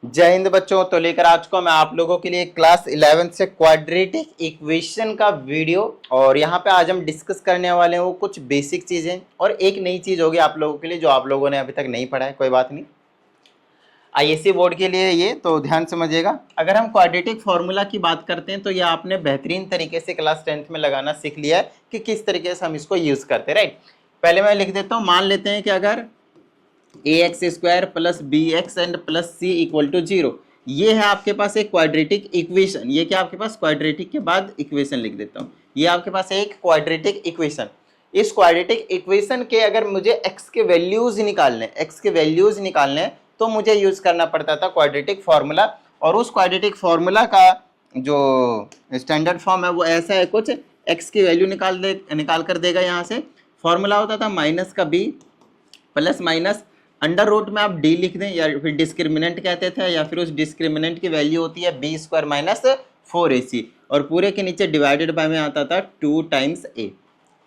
जय हिंद बच्चों। तो लेकर आज को मैं आप लोगों के लिए क्लास 11 से क्वाड्रेटिक इक्वेशन का वीडियो, और यहाँ पे आज हम डिस्कस करने वाले हैं वो कुछ बेसिक चीजें और एक नई चीज होगी आप लोगों के लिए जो आप लोगों ने अभी तक नहीं पढ़ा है। कोई बात नहीं, आईएससी बोर्ड के लिए ये तो ध्यान समझिएगा। अगर हम क्वाड्रेटिक फार्मूला की बात करते हैं तो ये आपने बेहतरीन तरीके से क्लास 10th में लगाना सीख लिया है कि किस तरीके से हम इसको यूज करते हैं, राइट। पहले मैं लिख देता हूँ, मान लेते हैं कि अगर ax² plus bx and plus c equal to 0, ये है आपके पास एक क्वाड्रेटिक इक्वेशन। ये क्या आपके पास क्वाड्रेटिक के बाद इक्वेशन लिख देता हूँ, ये आपके पास एक क्वाड्रेटिक इक्वेशन। इस क्वाड्रेटिक इक्वेशन के अगर मुझे x के वैल्यूज निकालने तो मुझे यूज करना पड़ता था क्वाड्रेटिक फार्मूला। और उस क्वाड्रेटिक फार्मूला का जो स्टैंडर्ड फॉर्म है वो ऐसा है कुछ, x की वैल्यू निकाल कर देगा। यहाँ से फॉर्मूला होता था माइनस का b plus minus under root में आप डी लिख दें, या फिर डिस्क्रिमिनेंट कहते थे, या फिर उस डिस्क्रिमिनेंट की वैल्यू होती है b² माइनस 4ac, और पूरे के नीचे डिवाइडेड बाय में आता था 2 टाइम्स a।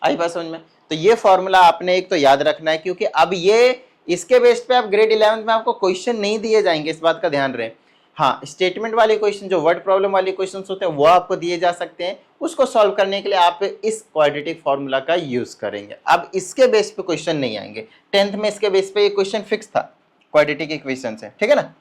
आई बात समझ में? तो ये फॉर्मूला आपने एक तो याद रखना है, क्योंकि अब ये इसके बेस पे आप ग्रेड 11 में आपको क्वेश्चन नहीं दिए जाएंगे, इस बात का ध्यान रहे। हाँ, स्टेटमेंट वाले क्वेश्चन, जो वर्ड प्रॉब्लम वाले क्वेश्चन होते हैं वो आपको दिए जा सकते हैं। उसको सॉल्व करने के लिए आप इस क्वाड्रेटिक फार्मूला का यूज करेंगे। अब इसके बेस पे क्वेश्चन नहीं आएंगे। 10th में इसके बेस पे ये क्वेश्चन फिक्स था क्वाड्रेटिक इक्वेशन से, ठीक है ना।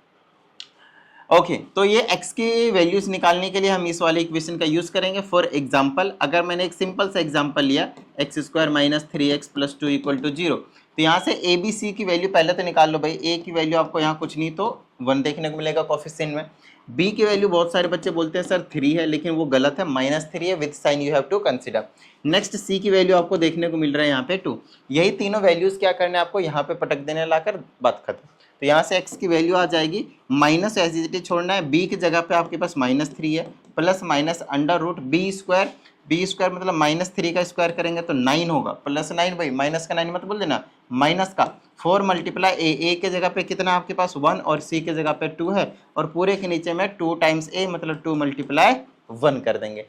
ओके, तो ये x की वैल्यूज निकालने के लिए हम इस वाले इक्वेशन का यूज करेंगे। फॉर एग्जांपल, अगर मैंने एक सिंपल सा एग्जांपल लिया x² minus 3x plus 2 equal to 0, तो यहाँ से a b c की वैल्यू पहले तो निकाल लो भाई। a की वैल्यू आपको यहाँ कुछ नहीं तो 1 देखने को मिलेगा कोफिशिएंट में। b की वैल्यू बहुत सारे बच्चे बोलते हैं सर 3 है, लेकिन वो गलत है, -3 है, with sign you have to consider. Next c की वैल्यू आपको देखने को मिल रहा है यहाँ पे 2। यही तीनों वैल्यूज क्या करने आपको यहाँ पे पटक देने, लाकर बात खत्म। तो यहाँ से x की वैल्यू आ जाएगी, माइनस एज इट इज छोड़ना है, b की जगह पे आपके पास -3 है, plus minus under root b² मतलब -3 का स्क्वायर करेंगे तो 9 होगा, प्लस 9 भाई, माइनस का 9 मत बोल देना, माइनस का 4 मल्टीप्लाई a के जगह पे कितना आपके पास 1 और c के जगह पे 2 है, और पूरे के नीचे में 2 टाइम्स a मतलब 2 मल्टीप्लाई 1 कर देंगे।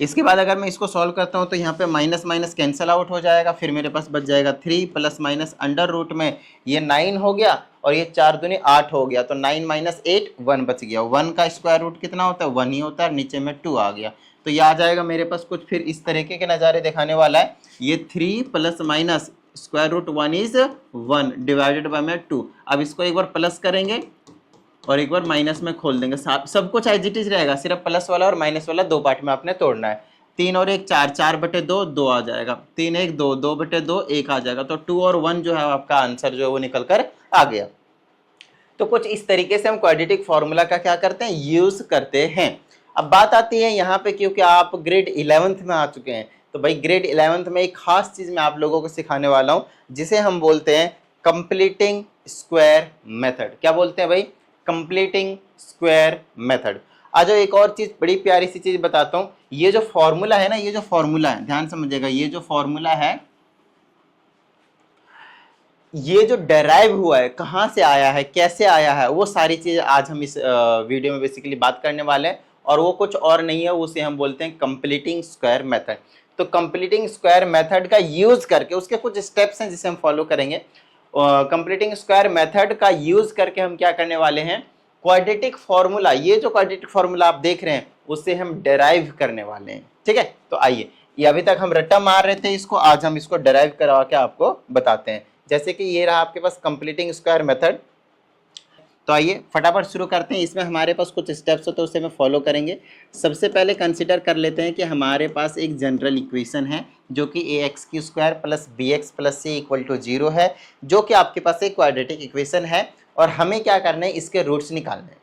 इसके बाद अगर मैं इसको सॉल्व करता हूँ तो यहाँ पे माइनस माइनस कैंसिल आउट हो जाएगा, फिर मेरे पास बच जाएगा 3 प्लस माइनस अंडर रूट में ये 9 हो गया, और ये 4 दूनी 8 हो गया, तो 9 माइनस 8 1 बच गया। 1 का स्क्वायर रूट कितना होता है? 1 ही होता है, नीचे में 2 आ गया। तो ये आ जाएगा मेरे पास कुछ फिर इस तरीके के नज़ारे दिखाने वाला है। ये 3 plus minus square root 1 is 1 divided by में 2। अब इसको एक बार प्लस करेंगे और एक बार माइनस में खोल देंगे, सब कुछ एज इट इज रहेगा, सिर्फ प्लस वाला और माइनस वाला 2 पार्ट में आपने तोड़ना है। 3 और 1 4, 4/2 2 आ जाएगा, 3 1 2, 2/2 1 आ जाएगा। तो 2 और 1 जो है आपका आंसर जो है वो निकल कर आ गया। तो कुछ इस तरीके से हम क्वाड्रेटिक फार्मूला का क्या करते हैं, यूज करते हैं। अब बात आती है यहाँ पे, क्योंकि आप ग्रेड 11th में आ चुके हैं, तो भाई ग्रेड 11th में एक खास चीज मैं आप लोगों को सिखाने वाला हूँ, जिसे हम बोलते हैं कंप्लीटिंग स्क्वायर मेथड। क्या बोलते हैं भाई? Completing square method. आज एक और चीज, बड़ी प्यारी सी चीज बताता हूँ। ये जो फॉर्मूला है ना, ये जो फॉर्मूला है, ध्यान समझिएगा, ये जो फॉर्मूला है, ये जो डेराइव हुआ है, कहाँ से आया है, कैसे आया है, वो सारी चीज आज हम इस वीडियो में बेसिकली बात करने वाले हैं। और वो कुछ और नहीं है, उसे हम बोलते हैं कंप्लीटिंग स्क्वायर मेथड। तो कंप्लीटिंग स्क्वायर मेथड का यूज करके, उसके कुछ स्टेप्स हैं जिसे हम फॉलो करेंगे। कंप्लीटिंग स्क्वायर मेथड का यूज करके हम क्या करने वाले हैं, क्वाड्रेटिक फार्मूला, ये जो क्वाड्रेटिक फार्मूला आप देख रहे हैं उससे हम डेराइव करने वाले हैं, ठीक है। तो आइए, ये अभी तक हम रट्टा मार रहे थे इसको, आज हम इसको डेराइव करवा के आपको बताते हैं। जैसे कि ये रहा आपके पास कंप्लीटिंग स्क्वायर मेथड। तो आइए फटाफट शुरू करते हैं। इसमें हमारे पास कुछ स्टेप्स होते हैं, उसे हम फॉलो करेंगे। सबसे पहले कंसिडर कर लेते हैं कि हमारे पास एक जनरल इक्वेशन है जो कि ax² plus bx plus c equal to 0 है, जो कि आपके पास एक क्वाड्रेटिक इक्वेशन है, और हमें क्या करना है, इसके रूट्स निकालने हैं।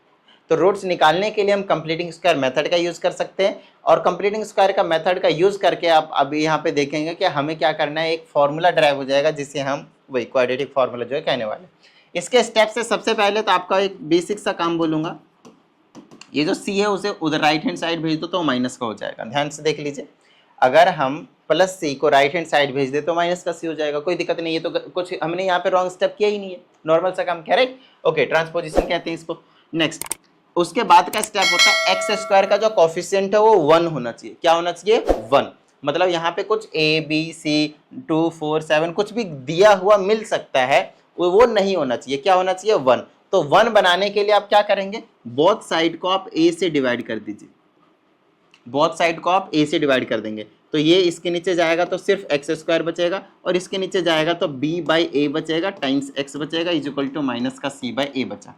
तो रूट्स निकालने के लिए हम कंप्लीटिंग स्क्वायर मेथड का यूज़ कर सकते हैं, और कंप्लीटिंग स्क्वायर का मेथड का यूज़ करके आप अभी यहाँ पे देखेंगे कि हमें क्या करना है, एक फॉर्मूला ड्राइव हो जाएगा, जिसे हम वही क्वाड्रेटिक फार्मूला जो है कहने वाले। इसके स्टेप से सबसे पहले तो आपका एक बेसिक सा काम बोलूँगा, ये जो c है उसे उधर राइट हैंड साइड भेज दो तो माइनस का हो जाएगा। ध्यान से देख लीजिए, अगर हम प्लस c को राइट हैंड साइड भेज दे तो माइनस का c हो जाएगा, कोई दिक्कत नहीं है। तो कुछ हमने यहाँ पे रॉन्ग स्टेप किया ही नहीं है, नॉर्मल सा काम किया, राइट। ओके, ट्रांसपोजिशन कहते हैं इसको। नेक्स्ट, उसके बाद का स्टेप होता है x² का जो कोफिशिएंट है वो 1 होना चाहिए। क्या होना चाहिए? 1। मतलब यहाँ पे कुछ a b c 2 4 7 कुछ भी दिया हुआ मिल सकता है, वो नहीं होना चाहिए। क्या होना चाहिए? 1। तो 1 बनाने के लिए आप क्या करेंगे, बोथ साइड को आप a से डिवाइड कर दीजिए, बोथ साइड को आप a से डिवाइड कर देंगे तो ये इसके नीचे जाएगा तो सिर्फ एक्स स्क्वायर बचेगा और इसके नीचे जाएगा तो b बाई ए बचेगा टाइम्स x बचेगा इज इक्वल टू माइनस का c बाई ए बचा।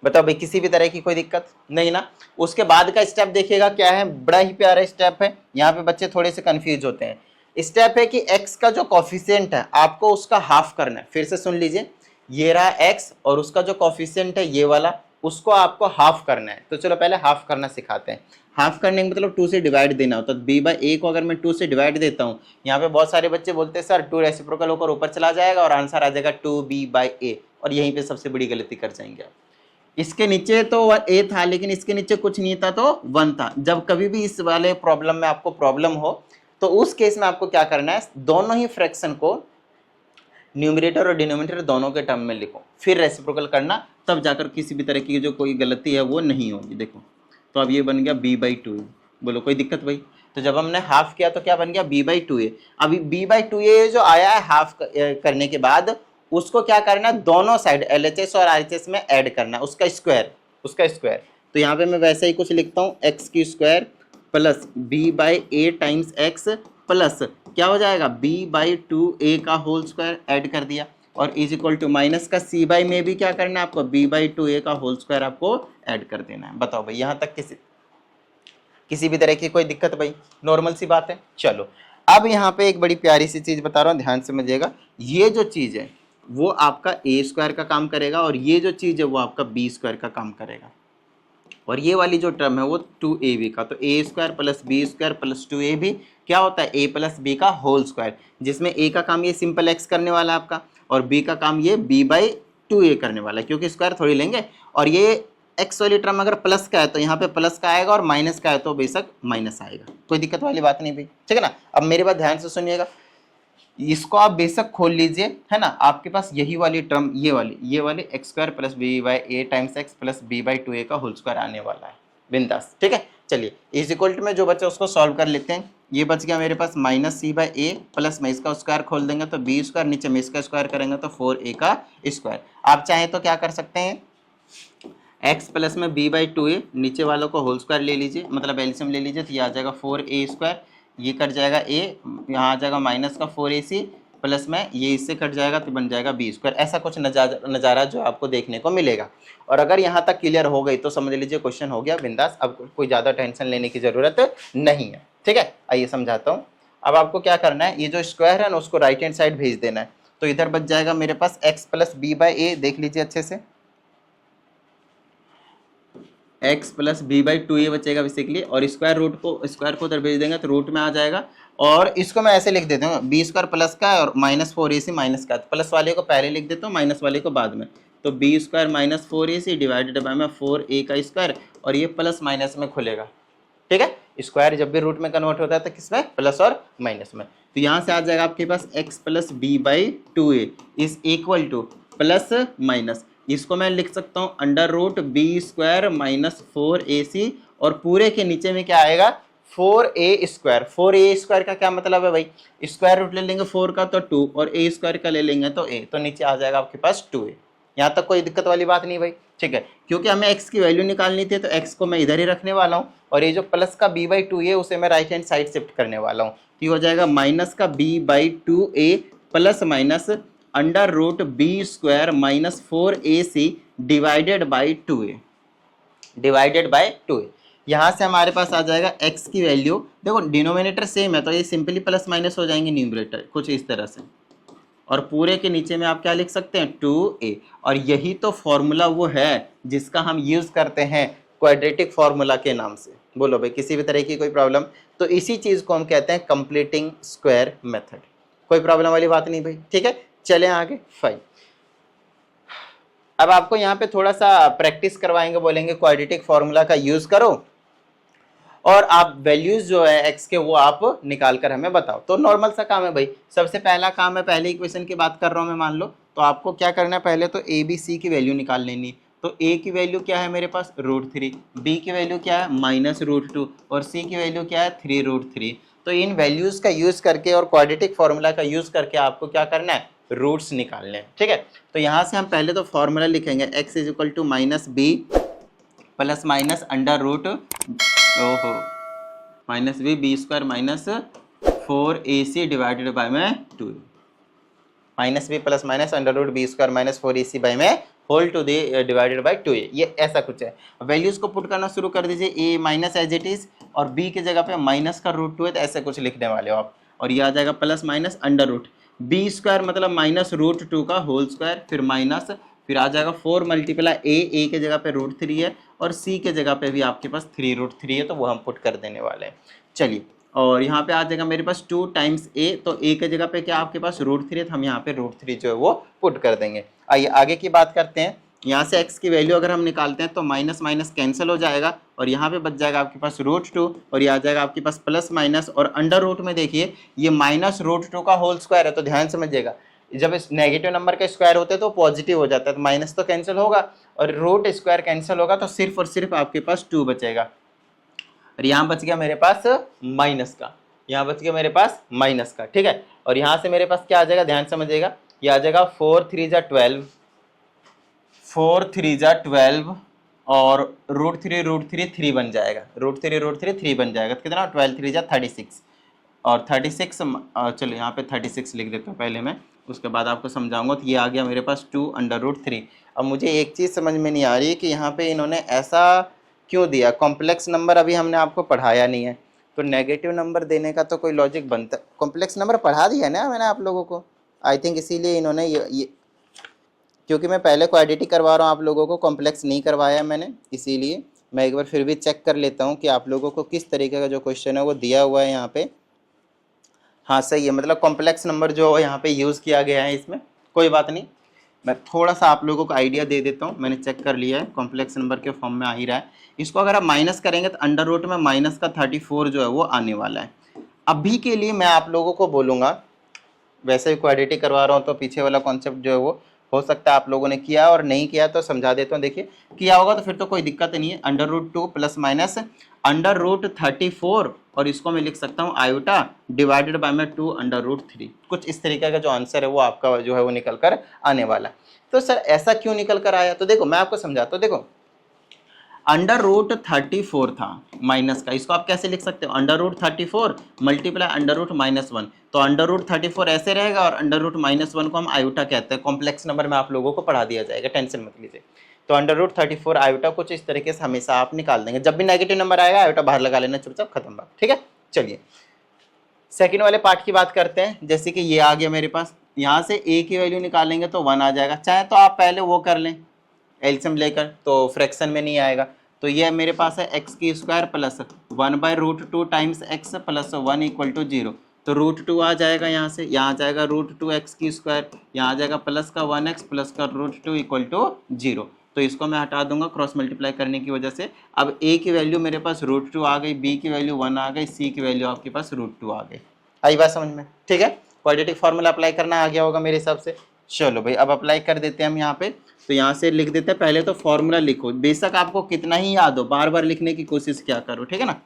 बताओ भाई किसी भी तरह की कोई दिक्कत नहीं ना। उसके बाद का स्टेप देखिएगा क्या है, बड़ा ही प्यारा स्टेप है, यहाँ पे बच्चे थोड़े से कंफ्यूज होते हैं। स्टेप है कि x का जो कॉफिशिएंट है आपको उसका हाफ करना है। फिर से सुन लीजिए, ये रहा x और उसका जो कॉफिशिएंट है ये वाला, उसको आपको हाफ करना है। तो चलो पहले हाफ करना सिखाते हैं। हाफ करने का मतलब 2 से डिवाइड देना होता है। तो b बाई ए को अगर मैं 2 से डिवाइड देता हूँ, यहाँ पे बहुत सारे बच्चे बोलते हैं सर 2 रेसिप्रोकल होकर ऊपर चला जाएगा और आंसर आ जाएगा 2b बाई ए, और यहीं पे सबसे बड़ी गलती कर जाएंगे आप। इसके नीचे तो a था लेकिन इसके नीचे कुछ नहीं था तो 1 था। जब कभी भी इस वाले प्रॉब्लम में आपको प्रॉब्लम हो तो उस केस में आपको क्या करना है, दोनों ही फ्रैक्शन को न्यूमरेटर और डिनोमिनेटर दोनों के टर्म में लिखो, फिर रेसिप्रोकल करना, तब जाकर किसी भी तरह की जो कोई गलती है वो नहीं होगी। देखो तो अब ये बन गया b बाई 2a, बोलो कोई दिक्कत भाई। तो जब हमने हाफ किया तो क्या बन गया b बाई 2a। अभी b बाई 2a जो आया है हाफ करने के बाद उसको क्या करना, दोनों साइड LHS और RHS में ऐड करना, उसका स्क्वायर। तो यहाँ पे मैं वैसे ही कुछ लिखता हूँ, एक्स की square plus b by a times x plus क्या हो जाएगा b बाई 2a का होल स्क्वायर ऐड कर दिया, और इज इक्वल टू माइनस का c बाई में भी क्या करना है आपको, b बाई 2a का होल स्क्वायर आपको ऐड कर देना है। बताओ भाई यहाँ तक किसी भी तरह की कोई दिक्कत भाई, नॉर्मल सी बात है। चलो अब यहाँ पे एक बड़ी प्यारी सी चीज़ बता रहा हूँ, ध्यान से समझिएगा। ये जो चीज़ है वो आपका a स्क्वायर का काम करेगा और ये जो चीज़ है वो आपका b स्क्वायर का काम करेगा, और ये वाली जो टर्म है वो 2ab का, तो a square plus b square plus 2ab क्या होता है, a प्लस b का होल स्क्वायर, जिसमें a का काम ये सिंपल x करने वाला है आपका और b का काम ये b बाई 2a करने वाला है, क्योंकि स्क्वायर थोड़ी लेंगे। और ये x वाली टर्म अगर प्लस का है तो यहाँ पे प्लस का आएगा और माइनस का है तो बेशक माइनस आएगा, कोई दिक्कत वाली बात नहीं भाई, ठीक है ना। अब मेरी बात ध्यान से सुनिएगा, इसको आप बेशक खोल लीजिए, है ना, आपके पास यही वाली टर्म ये वाली x square plus b by a times x plus b by 2a का होल स्क्वायर आने वाला है, बिंदास, ठीक है। चलिए इज इक्वल टू में जो बचा उसको सॉल्व कर लेते हैं। ये बच गया मेरे पास minus C by A plus में इसका स्क्वायर खोल देंगे तो बी स्क्वायर, नीचे में इसका स्क्वायर करेंगे तो 4a का स्क्वायर। आप चाहें तो क्या कर सकते हैं, x प्लस में b बाई 2a, नीचे वालों को होल स्क्वायर ले लीजिए, मतलब एलसीएम ले लीजिए, तो ये आ जाएगा 4a स्क्वायर, ये कट जाएगा a, यहाँ आ जाएगा माइनस का 4ac प्लस में ये इससे कट जाएगा तो बन जाएगा b स्क्वायर। ऐसा कुछ नज़ारा जो आपको देखने को मिलेगा। और अगर यहाँ तक क्लियर हो गई तो समझ लीजिए क्वेश्चन हो गया बिंदास, अब कोई ज़्यादा टेंशन लेने की ज़रूरत नहीं है, ठीक है। आइए समझाता हूँ। अब आपको क्या करना है, ये जो स्क्वायर है ना उसको राइट हैंड साइड भेज देना है, तो इधर बच जाएगा मेरे पास x प्लस बी बाई ए, देख लीजिए अच्छे से, x plus b by 2a बचेगा बेसिकली, और स्क्वायर को उधर भेज देंगे तो रूट में आ जाएगा। और इसको मैं ऐसे लिख देता हूँ, बी स्क्वायर प्लस का है और माइनस 4ac माइनस का, प्लस वाले को पहले लिख देता हूँ माइनस वाले को बाद में, तो b square minus 4ac divided by में 4a का स्क्वायर, और ये प्लस माइनस में खुलेगा, ठीक है। स्क्वायर जब भी रूट में कन्वर्ट होता है तो किसमें, प्लस और माइनस में। तो यहाँ से आ जाएगा आपके पास x plus b by 2a is equal to plus minus, इसको मैं लिख सकता हूँ under root B square minus 4ac, और पूरे के नीचे में क्या आएगा 4a स्क्वायर। 4a स्क्वायर का क्या मतलब है भाई, स्क्वायर रूट ले लेंगे 4 का तो 2 और a स्क्वायर का ले लेंगे तो a, तो नीचे आ जाएगा आपके पास 2a। यहाँ तक कोई दिक्कत वाली बात नहीं भाई, ठीक है। क्योंकि हमें x की वैल्यू निकालनी थी तो x को मैं इधर ही रखने वाला हूँ, और ये जो प्लस का b बाई 2a उसे मैं राइट हैंड साइड शिफ्ट करने वाला हूँ, तो ये हो जाएगा माइनस का b by 2a plus minus under root B square minus 4ac divided by 2a। यहाँ से हमारे पास आ जाएगा x की वैल्यू, देखो डिनोमिनेटर सेम है तो ये सिंपली प्लस माइनस हो जाएंगे न्यूमरेटर कुछ इस तरह से, और पूरे के नीचे में आप क्या लिख सकते हैं 2a। और यही तो फॉर्मूला वो है जिसका हम यूज करते हैं क्वाड्रेटिक फॉर्मूला के नाम से। बोलो भाई किसी भी तरह की कोई प्रॉब्लम, तो इसी चीज को हम कहते हैं कंप्लीटिंग स्क्वायर मेथड। कोई प्रॉब्लम वाली बात नहीं भाई, ठीक है। चले आगे, फाइन। अब आपको यहाँ पे थोड़ा सा प्रैक्टिस करवाएंगे, बोलेंगे क्वाड्रेटिक फॉर्मूला का यूज करो और आप वैल्यूज जो है एक्स के वो आप निकाल कर हमें बताओ। तो नॉर्मल सा काम है भाई, सबसे पहला काम है, पहले इक्वेशन की बात कर रहा हूँ मैं, मान लो, तो आपको क्या करना है, पहले तो ए बी सी की वैल्यू निकाल लेनी। तो ए की वैल्यू क्या है मेरे पास √3, बी की वैल्यू क्या है -√2 और सी की वैल्यू क्या है 3√3। तो इन वैल्यूज का यूज करके और क्वाड्रेटिक फॉर्मूला का यूज करके आपको क्या करना है, रूट्स निकालने हैं, ठीक है। तो यहाँ से हम पहले तो फॉर्मूला लिखेंगे x is equal to minus B plus minus under root ओहो minus B square minus 4ac divided by में 2 minus B plus minus under root B square minus 4ac by में whole to the divided by 2a, ये ऐसा कुछ है। Values को put करना शुरू कर दीजिए, a minus as it is और b की जगह पे माइनस का रूट 2 है तो ऐसे कुछ लिखने वाले हो आप, और ये आ जाएगा plus minus under root B square मतलब माइनस रूट 2 का होल स्क्वायर, फिर माइनस फिर आ जाएगा 4 मल्टीप्लाई a के जगह पे रूट 3 है और c के जगह पे भी आपके पास 3 रूट 3 है तो वो हम पुट कर देने वाले हैं। चलिए, और यहाँ पे आ जाएगा मेरे पास 2 टाइम्स a, तो a के जगह पे क्या आपके पास रूट 3 है तो हम यहाँ पे रूट 3 जो है वो पुट कर देंगे। आइए आगे की बात करते हैं। यहाँ से x की वैल्यू अगर हम निकालते हैं तो माइनस माइनस कैंसिल हो जाएगा और यहाँ पे बच जाएगा आपके पास रूट 2 और ये आ जाएगा आपके पास प्लस माइनस, और अंडर रूट में देखिए ये माइनस रूट 2 का होल स्क्वायर है तो ध्यान समझिएगा, जब इस नेगेटिव नंबर का स्क्वायर होते हैं तो पॉजिटिव हो जाता है तो माइनस तो कैंसिल होगा और रूट स्क्वायर कैंसिल होगा तो सिर्फ और सिर्फ आपके पास 2 बचेगा, और यहाँ बच गया मेरे पास माइनस का, यहाँ बच गया मेरे पास माइनस का, ठीक है। और यहाँ से मेरे पास क्या आ जाएगा, ध्यान समझिएगा, ये आ जाएगा 4 3 जा 12 4 3 जा 12 और रूट 3 3 बन जाएगा, रूट 3 3 बन जाएगा तो कितना 12 3 जा 36 और 36 चलो यहाँ पे 36 लिख देता हूँ पहले मैं, उसके बाद आपको समझाऊंगा। तो ये आ गया मेरे पास 2 अंडर रूट 3। अब मुझे एक चीज़ समझ में नहीं आ रही कि यहाँ पे इन्होंने ऐसा क्यों दिया, कॉम्प्लेक्स नंबर अभी हमने आपको पढ़ाया नहीं है तो नेगेटिव नंबर देने का तो कोई लॉजिक बनता, कॉम्प्लेक्स नंबर पढ़ा दिया ना मैंने आप लोगों को, आई थिंक इसीलिए इन्होंने ये क्योंकि मैं पहले क्वाड्रेटिक करवा रहा हूँ आप लोगों को, कॉम्प्लेक्स नहीं करवाया मैंने, इसीलिए मैं एक बार फिर भी चेक कर लेता हूँ कि आप लोगों को किस तरीके का जो क्वेश्चन है वो दिया हुआ है यहाँ पे। हाँ सही है, मतलब कॉम्प्लेक्स नंबर जो यहाँ पे यूज़ किया गया है इसमें, कोई बात नहीं, मैं थोड़ा सा आप लोगों को आइडिया दे देता हूँ। मैंने चेक कर लिया है, कॉम्प्लेक्स नंबर के फॉर्म में आ ही रहा है। इसको अगर आप माइनस करेंगे तो अंडर रूट में माइनस का 34 जो है वो आने वाला है। अभी के लिए मैं आप लोगों को बोलूँगा, वैसे ही क्वाड्रेटिक करवा रहा हूँ तो पीछे वाला कॉन्सेप्ट जो है वो हो सकता है आप लोगों ने किया और नहीं किया तो समझा देता हूँ। देखिए किया होगा तो फिर तो कोई दिक्कत नहीं है, under root 2 plus minus under root 34 और इसको मैं लिख सकता हूँ आयोटा डिवाइडेड बाय में 2 अंडर रूट 3, कुछ इस तरीके का जो आंसर है वो आपका जो है वो निकल कर आने वाला। तो सर ऐसा क्यों निकल कर आया, तो देखो मैं आपको समझाता हूँ। देखो अंडर रूट 34 था माइनस का, इसको आप कैसे लिख सकते हो, under root 34 multiply under root -1, तो अंडर रूट 34 ऐसे रहेगा और अंडर रूट -1 को हम आयोटा कहते हैं। कॉम्प्लेक्स नंबर में आप लोगों को पढ़ा दिया जाएगा, टेंशन मत लीजिए। तो अंडर रूट 34 आयोटा कुछ इस तरीके से हमेशा आप निकाल देंगे, जब भी नेगेटिव नंबर आएगा आयोटा बाहर लगा लेना, चुपचाप खत्म बात, ठीक है। चलिए सेकेंड वाले पार्ट की बात करते हैं। जैसे कि ये आ गया मेरे पास, यहाँ से a की वैल्यू निकालेंगे तो 1 आ जाएगा, चाहे तो आप पहले वो कर लें एलसीएम लेकर, तो फ्रैक्शन में नहीं आएगा। तो ये मेरे पास है एक्स की square plus 1 by root 2 times x plus 1 equal to 0, तो रूट 2 आ जाएगा यहाँ से, यहाँ आ जाएगा रूट 2 एक्स की स्क्वायर, यहाँ आ जाएगा प्लस का 1x प्लस का रूट 2 इक्वल टू 0, तो इसको मैं हटा दूंगा क्रॉस मल्टीप्लाई करने की वजह से। अब a की वैल्यू मेरे पास रूट 2 आ गई, b की वैल्यू 1 आ गई, c की वैल्यू आपके पास रूट 2 आ गई। आई बात समझ में, ठीक है। क्वाड्रेटिक फार्मूला अप्लाई करना आ गया होगा मेरे हिसाब से। चलो भाई अब अप्लाई कर देते हैं हम यहाँ पे, तो यहाँ से लिख देते हैं, पहले तो फॉर्मूला लिखो, बेशक आपको कितना ही याद हो बार बार लिखने की कोशिश क्या करो, ठीक है ना।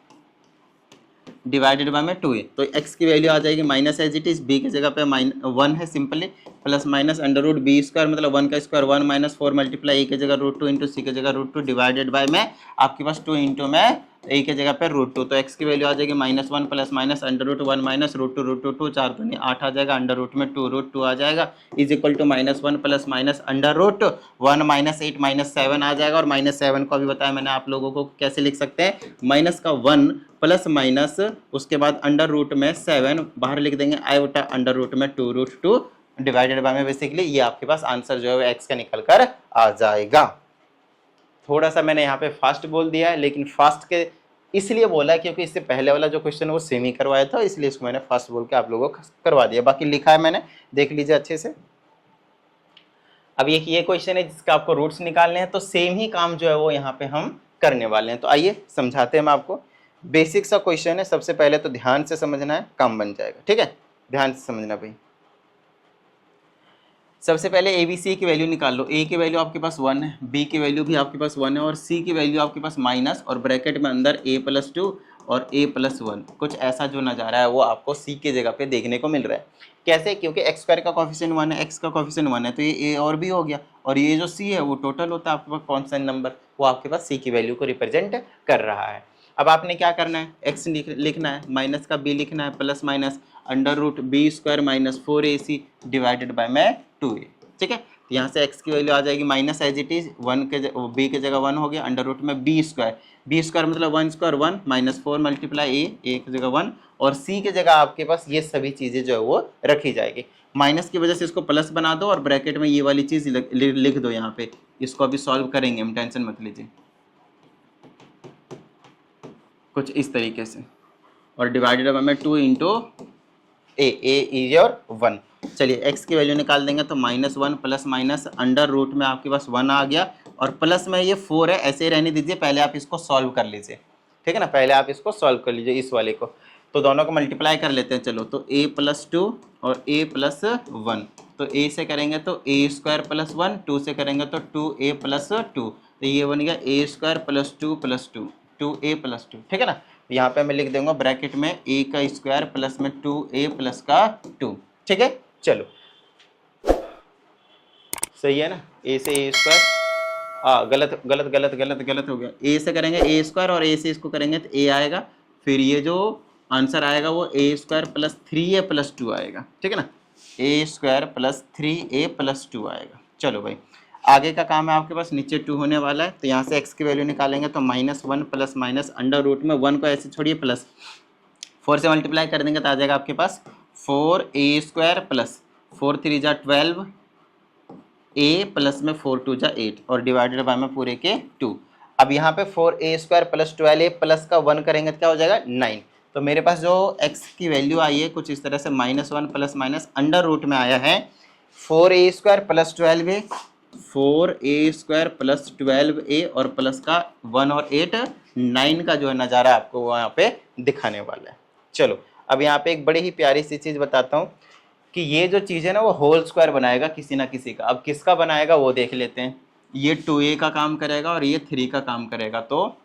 डिवाइडेड बाय में 2a, तो x की वैल्यू आ जाएगी minus as it is, b की जगह पे 1 है simply, plus minus under root B square मतलब 1 का स्क्वायर 1 माइनस 4 मल्टीप्लाई a की जगह रूट 2 इंटू सी की जगह रूट 2 डिवाइडेड बाय में आपके पास 2 इंटू में a की जगह पे रूट 2, तो x की वैल्यू आ जाएगी -1 plus minus under root 1 minus root 2 4 तो नहीं 8 आ जाएगा, अंडर रूट में 2 रूट 2 आ जाएगा, is equal to -1 plus minus under root 1 minus 8 minus 7 आ जाएगा। और -7 को अभी बताया मैंने आप लोगों को कैसे लिख सकते हैं, माइनस का 1 प्लस माइनस उसके बाद अंडर रूट में 7 बाहर लिख देंगे, आयोटा अंडर रूट में 2 रूट 2 डिवाइडेड बाय में बेसिकली ये आपके पास आंसर जो है वो एक्स का निकल कर आ जाएगा। थोड़ा सा मैंने यहाँ पे फास्ट बोल दिया है, लेकिन फास्ट के इसलिए बोला है क्योंकि इससे पहले वाला जो क्वेश्चन है वो सेम ही करवाया था, इसलिए इसको मैंने फास्ट बोल के आप लोगों को करवा दिया। बाकी लिखा है मैंने, देख लीजिए अच्छे से। अब ये क्वेश्चन है जिसका आपको रूट्स निकालने हैं, तो सेम ही काम जो है वो यहाँ पे हम करने वाले हैं। तो आइए समझाते हैं हम आपको। बेसिक सा क्वेश्चन है, सबसे पहले तो ध्यान से समझना है, काम बन जाएगा, ठीक है। ध्यान से समझना भाई। सबसे पहले ए बी सी की वैल्यू निकाल लो। ए की वैल्यू आपके पास 1 है, बी की वैल्यू भी आपके पास 1 है और सी की वैल्यू आपके पास माइनस और ब्रैकेट में अंदर a+2 और a+1। कुछ ऐसा जो नज़ारा है वो आपको सी की जगह पे देखने को मिल रहा है। कैसे? क्योंकि एक्स स्क्वायर का कोफिशिएंट 1 है, एक्स का कोफिशिएंट 1 है, तो ये ए और बी हो गया और ये जो सी है वो टोटल होता है आपके पास कांस्टेंट नंबर, वो आपके पास सी की वैल्यू को रिप्रेजेंट कर रहा है। अब आपने क्या करना है, एक्स लिखना है, माइनस का बी लिखना है, plus minus √b² minus 4ac divided by में 2a। ठीक है, तो यहाँ से x की वैल्यू आ जाएगी माइनस एज इट इज, 1 के b की जगह 1 हो गया, अंडर रूट में b² मतलब 1² 1 माइनस 4 मल्टीप्लाई a की जगह 1 और c की जगह आपके पास ये सभी चीज़ें जो है वो रखी जाएगी। माइनस की वजह से इसको प्लस बना दो और ब्रैकेट में ये वाली चीज़ लिख दो यहाँ पे। इसको अभी सॉल्व करेंगे हम, टेंशन मत लीजिए, कुछ इस तरीके से, और डिवाइडेड बाय में 2 इंटू ए इज योर 1। चलिए एक्स की वैल्यू निकाल देंगे तो -1 प्लस माइनस अंडर रूट में आपके पास 1 आ गया और प्लस में ये 4 है, ऐसे ही रहने दीजिए, पहले आप इसको सॉल्व कर लीजिए। ठीक है ना, पहले आप इसको सॉल्व कर लीजिए इस वाले को, तो दोनों को मल्टीप्लाई कर लेते हैं। चलो, तो a+2 और a+1, तो a से करेंगे तो a² + 1, 2 से करेंगे तो 2a + 2, तो ये बन गया a² + 2 + 2, 2a + 2। ठीक है ना, यहाँ पे मैं लिख दूंगा ब्रैकेट में a का स्क्वायर प्लस में 2a प्लस का 2। ठीक है, चलो सही है ना, a से a², गलत गलत गलत गलत गलत हो गया, a से करेंगे a² और a से इसको करेंगे तो a आएगा, फिर ये जो आंसर आएगा वो a² + 3a + 2 आएगा। ठीक है ना, a² + 3a + 2 आएगा। चलो भाई, आगे का काम है आपके पास, नीचे 2 होने वाला है, तो यहाँ से x की वैल्यू निकालेंगे तो -1 प्लस माइनस अंडर रूट में 1 को ऐसे छोड़िए प्लस 4 से मल्टीप्लाई कर देंगे तो आ जाएगा आपके पास 4a² प्लस 4 3 जा 12, a प्लस में 4 2 जा 8 और डिवाइडेड बाय में पूरे के 2। अब यहाँ पे 4a² प्लस 12a प्लस का 1 करेंगे तो क्या हो जाएगा 9। तो मेरे पास जो x की वैल्यू आई है कुछ इस तरह से -1 प्लस माइनस अंडर रूट में आया है 4a² plus 12a, 4a² plus 12a और प्लस का 1 और 8, 9 का जो है नज़ारा आपको वहाँ पे दिखाने वाला है। चलो, अब यहाँ पे एक बड़ी ही प्यारी सी चीज़ बताता हूँ कि ये जो चीज़ है ना वो होल स्क्वायर बनाएगा किसी ना किसी का। अब किसका बनाएगा वो देख लेते हैं। ये 2a का काम करेगा और ये 3 का काम करेगा, तो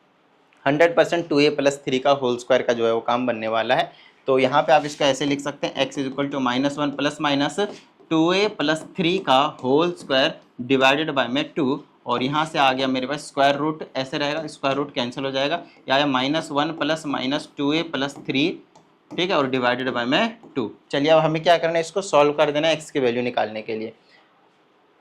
100% 2a + 3 का होल स्क्वायर का जो है वो काम बनने वाला है। तो यहाँ पे आप इसका ऐसे लिख सकते हैं, x = -1 प्लस माइनस 2a + 3 का होल स्क्वायर डिवाइडेड बाय में 2, और यहाँ से आ गया मेरे पास स्क्वायर रूट, ऐसे रहेगा, स्क्वायर रूट कैंसिल हो जाएगा, या -1 प्लस माइनस 2a + 3, ठीक है, और डिवाइडेड बाय में 2। चलिए, अब हमें क्या करना है, इसको सॉल्व कर देना है x की वैल्यू निकालने के लिए।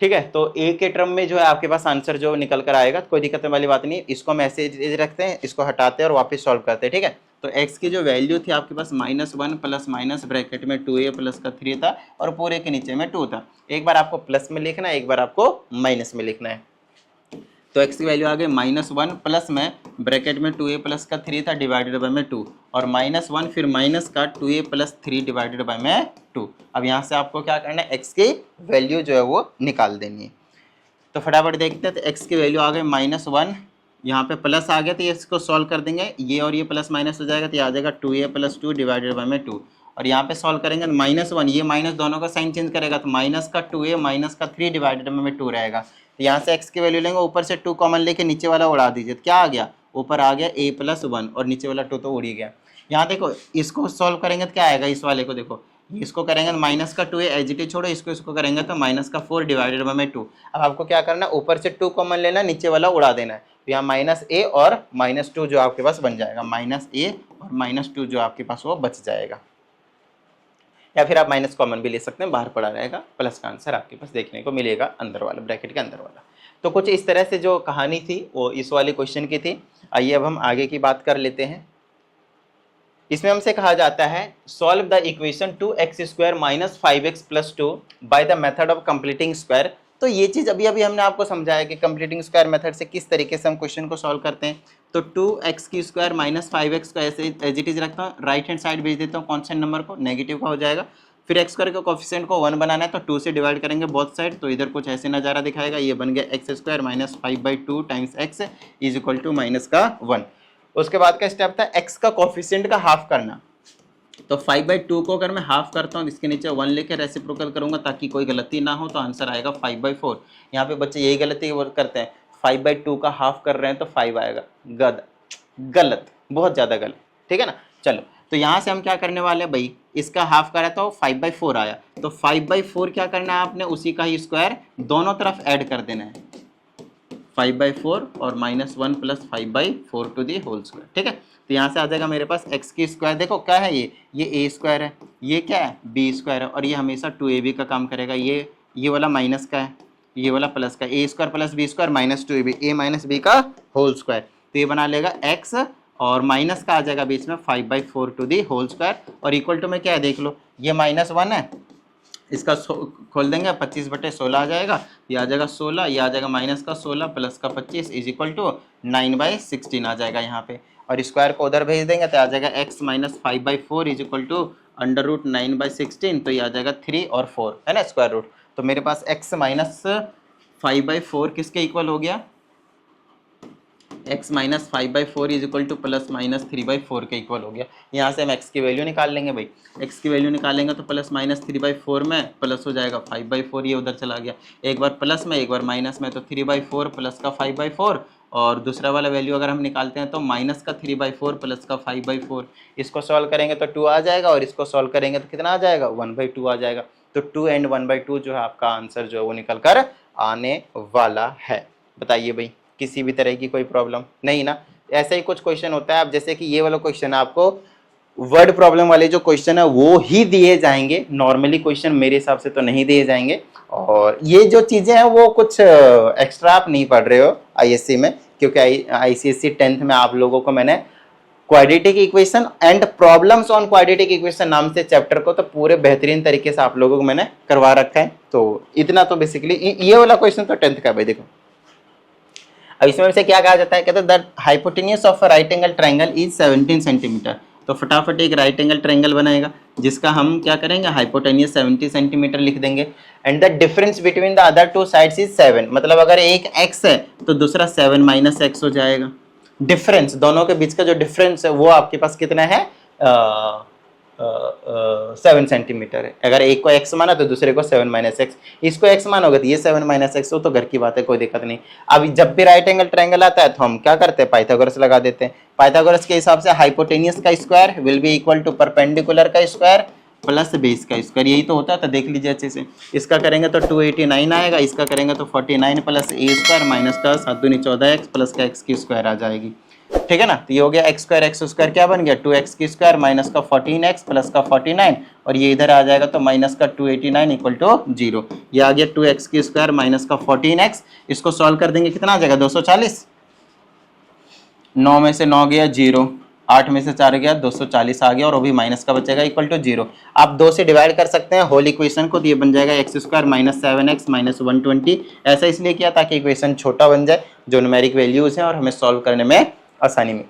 ठीक है, तो a के टर्म में जो है आपके पास आंसर जो निकल कर आएगा, कोई दिक्कत वाली बात नहीं, इसको हम ऐसे रखते हैं, इसको हटाते हैं और वापस सॉल्व करते हैं। ठीक है, तो x की जो वैल्यू थी आपके पास -1 प्लस माइनस ब्रैकेट में 2a प्लस का 3 था और पूरे के नीचे में 2 था। एक बार आपको प्लस में लिखना है, एक बार आपको माइनस में लिखना है। तो x की वैल्यू आ गई -1 प्लस में ब्रैकेट में 2a प्लस का 3 था डिवाइडेड बाय में 2 और -1 फिर माइनस का 2a + 3 डिवाइडेड बाय में 2। अब यहाँ से आपको क्या करना है, x की वैल्यू जो है वो निकाल देनी है। तो फटाफट देखते हैं, तो x की वैल्यू आ गई -1, यहाँ पे प्लस आ गया तो ये इसको सॉल्व कर देंगे, ये और ये प्लस माइनस हो जाएगा तो ये आ जाएगा 2a + 2 डिवाइडेड बाय में 2, और यहाँ पे सॉल्व करेंगे तो -1, ये माइनस दोनों का साइन चेंज करेगा तो माइनस का 2a माइनस का 3 डिवाइडेड में 2 रहेगा। तो यहाँ से x की वैल्यू लेंगे, ऊपर से 2 कॉमन लेके नीचे वाला उड़ा दीजिए, तो क्या आ गया, ऊपर आ गया a + 1 और नीचे वाला 2 तो उड़ ही गया। यहाँ देखो, इसको सॉल्व करेंगे तो क्या आएगा, इस वाले को देखो, इसको करेंगे तो माइनस का 2a एज इट इज छोड़ो, इसको करेंगे तो माइनस का 4 डिवाइडेड बाय में 2। अब आपको क्या करना है, ऊपर से 2 कॉमन लेना, नीचे वाला उड़ा देना है, तो यहाँ -a और -2 जो आपके पास बन जाएगा, -a और -2 जो आपके पास वो बच जाएगा, या फिर आप माइनस कॉमन भी ले सकते हैं, बाहर पड़ा रहेगा, प्लस का आंसर आपके पास देखने को मिलेगा अंदर वाला, ब्रैकेट के अंदर वाला। तो कुछ इस तरह से जो कहानी थी वो इस वाले क्वेश्चन की थी। आइए अब हम आगे की बात कर लेते हैं। इसमें हमसे कहा जाता है solve the equation 2x² - 5x + 2 by the method of completing square. तो ये चीज़ अभी हमने आपको समझाया कि कंप्लीटिंग स्क्वायर मेथड से किस तरीके से हम क्वेश्चन को सॉल्व करते हैं। तो 2x² - 5x को ऐसे एज इट इज रखता हूँ, राइट हैंड साइड भेज देता हूँ कांस्टेंट नंबर को, नेगेटिव का हो जाएगा, फिर x² के कोफिशिएंट को 1 बनाना है तो 2 से डिवाइड करेंगे बोथ साइड, तो इधर कुछ ऐसे नज़ारा दिखाएगा, ये बन गया x² - 5/2 टाइम्स x = -1। उसके बाद का स्टेप था x का कोफिशिएंट का हाफ करना, तो 5/2 को अगर मैं हाफ करता हूँ इसके नीचे 1 लेके रेसिप्रोकल करूंगा ताकि कोई गलती ना हो, तो आंसर आएगा 5/4। यहाँ पे बच्चे यही गलती करते हैं, 5/2 का हाफ कर रहे हैं तो 5 आएगा। गलत, बहुत ज़्यादा गलत, ठीक है ना। चलो तो यहाँ से हम क्या करने वाले हैं भाई, इसका हाफ करा तो 5/4 आया, तो 5/4 क्या करना है आपने, उसी का ही स्क्वायर दोनों तरफ ऐड कर देना है, 5/4 और -1 + 5/4 टू दी होल स्क्वायर, ठीक है। तो यहाँ से आ जाएगा मेरे पास x की स्क्वायर, देखो क्या है ये a स्क्वायर है, ये क्या है b स्क्वायर है, और ये हमेशा 2ab का काम करेगा। ये वाला माइनस का है, ये वाला प्लस का, a square + b square -2ab, a - b का होल स्क्वायर। तो ये बना लेगा x और माइनस का आ जाएगा बीच में 5/4 टू दी होल स्क्वायर, और इक्वल टू में क्या है देख लो, ये -1 है, इसका खोल देंगे 25/16 आ जाएगा, ये आ जाएगा 16, ये आ जाएगा माइनस का 16 प्लस का 25 इज इक्वल टू 9/16 आ जाएगा यहाँ पे, और स्क्वायर को उधर भेज देंगे तो आ जाएगा x - 5/4 इज इक्वल टू √ 9/16, तो ये आ जाएगा 3 और 4 है ना स्क्वायर रूट। तो मेरे पास x - 5/4 किसके इक्वल हो गया, x - 5/4 इज इक्वल टू +-3/4 के इक्वल हो गया। यहाँ से हम x की वैल्यू निकाल लेंगे भाई, x की वैल्यू निकालेंगे तो +-3/4 में प्लस हो जाएगा 5/4, ये उधर चला गया, एक बार प्लस में एक बार माइनस में, तो 3/4 प्लस का 5/4, और दूसरा वाला वैल्यू अगर हम निकालते हैं तो माइनस का 3/4 प्लस का 5/4, इसको सॉल्व करेंगे तो 2 आ जाएगा, और इसको सॉल्व करेंगे तो कितना आ जाएगा 1/2 आ जाएगा। तो 2 एंड 1/2 जो है आपका आंसर जो है वो निकल कर आने वाला है। बताइए भाई, किसी भी तरह की कोई प्रॉब्लम नहीं ना। ऐसा ही कुछ क्वेश्चन होता है, अब जैसे कि ये वाला क्वेश्चन है, आपको वर्ड प्रॉब्लम वाले जो क्वेश्चन है वो ही दिए जाएंगे, नॉर्मली क्वेश्चन मेरे हिसाब से तो नहीं दिए जाएंगे। और ये जो चीजें हैं वो कुछ एक्स्ट्रा आप नहीं पढ़ रहे हो आईएससी में, क्योंकि आईसीएससी 10th में आप लोगों को मैंने quadratic equation and problems on quadratic equation नाम से चैप्टर को तो पूरे बेहतरीन तरीके से आप लोगों को मैंने करवा रखा है। तो इतना तो बेसिकली ये वाला क्वेश्चन तो 10th का भाई। देखो अब इसमें से क्या कहा जाता है, कहते हैं that hypotenuse of a right angle triangle is 17 centimetre. तो फटाफट एक राइट एंगल ट्रायंगल बनाएगा जिसका हम क्या करेंगे, हाइपोटेन्यूज 70 सेंटीमीटर लिख देंगे, and the difference between the other two sides is 7। मतलब अगर एक x है तो दूसरा 7 - x हो जाएगा। डिफरेंस, दोनों के बीच का जो डिफरेंस है वो आपके पास कितना है, 7 सेंटीमीटर है। अगर एक को x माना तो दूसरे को 7 - x, इसको x मानोगे तो ये 7 - x, वो तो घर की बात है, कोई दिक्कत नहीं। अब जब भी राइट एंगल ट्रायंगल आता है तो हम क्या करते हैं, पाइथागोरस लगा देते हैं। पाइथागोरस के हिसाब से हाइपोटेन्यूज का square will be equal to perpendicular का स्क्वायर प्लस बेस का स्क्वायर, यही तो होता है। तो देख लीजिए अच्छे से, इसका करेंगे तो 289 आएगा, इसका करेंगे तो 49 प्लस a स्क्वायर माइनस का 7 दूनी 14x प्लस का x की स्क्वायर आ जाएगी, ठीक है ना। तो ये हो गया x स्क्वायर क्या बन गया, 2x की स्क्वायर माइनस का 14x प्लस का 49, और ये इधर आ जाएगा तो माइनस का 289 इक्वल टू 0। ये आ गया 2x की स्क्वायर माइनस का 14x, इसको सॉल्व कर देंगे कितना आ जाएगा 240, 9 में से 9 गया 0, 8 में से 4 गया 240 आ गया, और अभी माइनस का बचेगा इक्वल टू 0। आप 2 से डिवाइड कर सकते हैं होल इक्वेशन को, तो ये बन जाएगा x square minus 7x minus 120। ऐसा इसलिए किया ताकि इक्वेशन छोटा बन जाए, जो न्यूमेरिक वैल्यूज हैं, और हमें सॉल्व करने में आसानी में।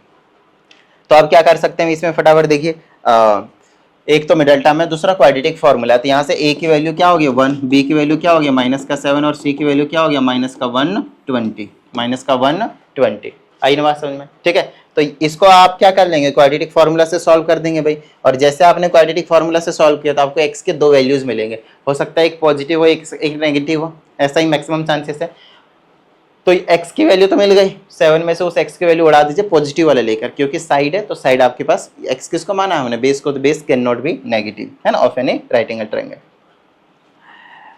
तो आप क्या कर सकते हैं इसमें, फटाफट देखिए, एक तो मिडल टर्म है, दूसरा क्वाड्रेटिक फॉर्मूला है। तो यहाँ से a की वैल्यू क्या हो गई 1, b की वैल्यू क्या हो गया माइनस का 7, और c की वैल्यू क्या हो गया माइनस का 120 आई ना बात समझ में, ठीक है। तो इसको आप क्या कर लेंगे, क्वाड्रेटिक फार्मूला से सॉल्व कर देंगे भाई। और जैसे आपने क्वाड्रेटिक फार्मूला से सॉल्व किया तो आपको x के 2 वैल्यूज मिलेंगे, हो सकता है एक पॉजिटिव हो एक नेगेटिव हो, ऐसा ही मैक्सिमम चांसेस है। तो x की वैल्यू तो मिल गई, 7 में से उस x की वैल्यू उड़ा दीजिए पॉजिटिव वाला लेकर, क्योंकि साइड है तो साइड आपके पास x किसको माना है हमने, बेस को, तो base can not be negative है ना of any right angle triangle.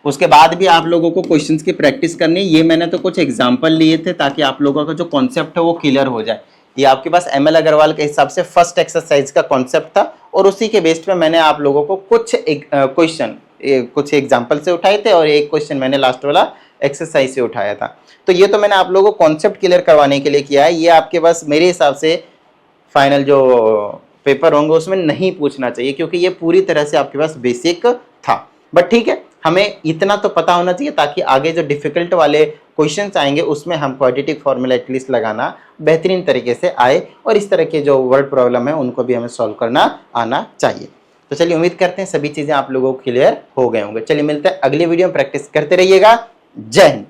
उसके बाद भी आप लोगों को क्वेश्चंस की प्रैक्टिस करनी, ये मैंने तो कुछ एग्जांपल लिए थे ताकि आप लोगों का जो कॉन्सेप्ट है वो क्लियर हो जाए। ये आपके पास ML अग्रवाल के हिसाब से फर्स्ट एक्सरसाइज का कॉन्सेप्ट था, और उसी के बेस पे मैंने आप लोगों को कुछ क्वेश्चन कुछ एग्जाम्पल से उठाए थे, और एक क्वेश्चन मैंने लास्ट वाला एक्सरसाइज से उठाया था। तो ये तो मैंने आप लोगों को कॉन्सेप्ट क्लियर करवाने के लिए किया है। ये आपके पास मेरे हिसाब से फाइनल जो पेपर होंगे उसमें नहीं पूछना चाहिए, क्योंकि ये पूरी तरह से आपके पास बेसिक था। बट ठीक है, हमें इतना तो पता होना चाहिए ताकि आगे जो डिफिकल्ट वाले क्वेश्चंस आएंगे उसमें हम क्वाड्रेटिक फॉर्मूला एटलीस्ट लगाना बेहतरीन तरीके से आए, और इस तरह के जो वर्ड प्रॉब्लम है उनको भी हमें सॉल्व करना आना चाहिए। तो चलिए, उम्मीद करते हैं सभी चीज़ें आप लोगों को क्लियर हो गए होंगे। चलिए मिलते हैं अगली वीडियो में, प्रैक्टिस करते रहिएगा। जय हिंद।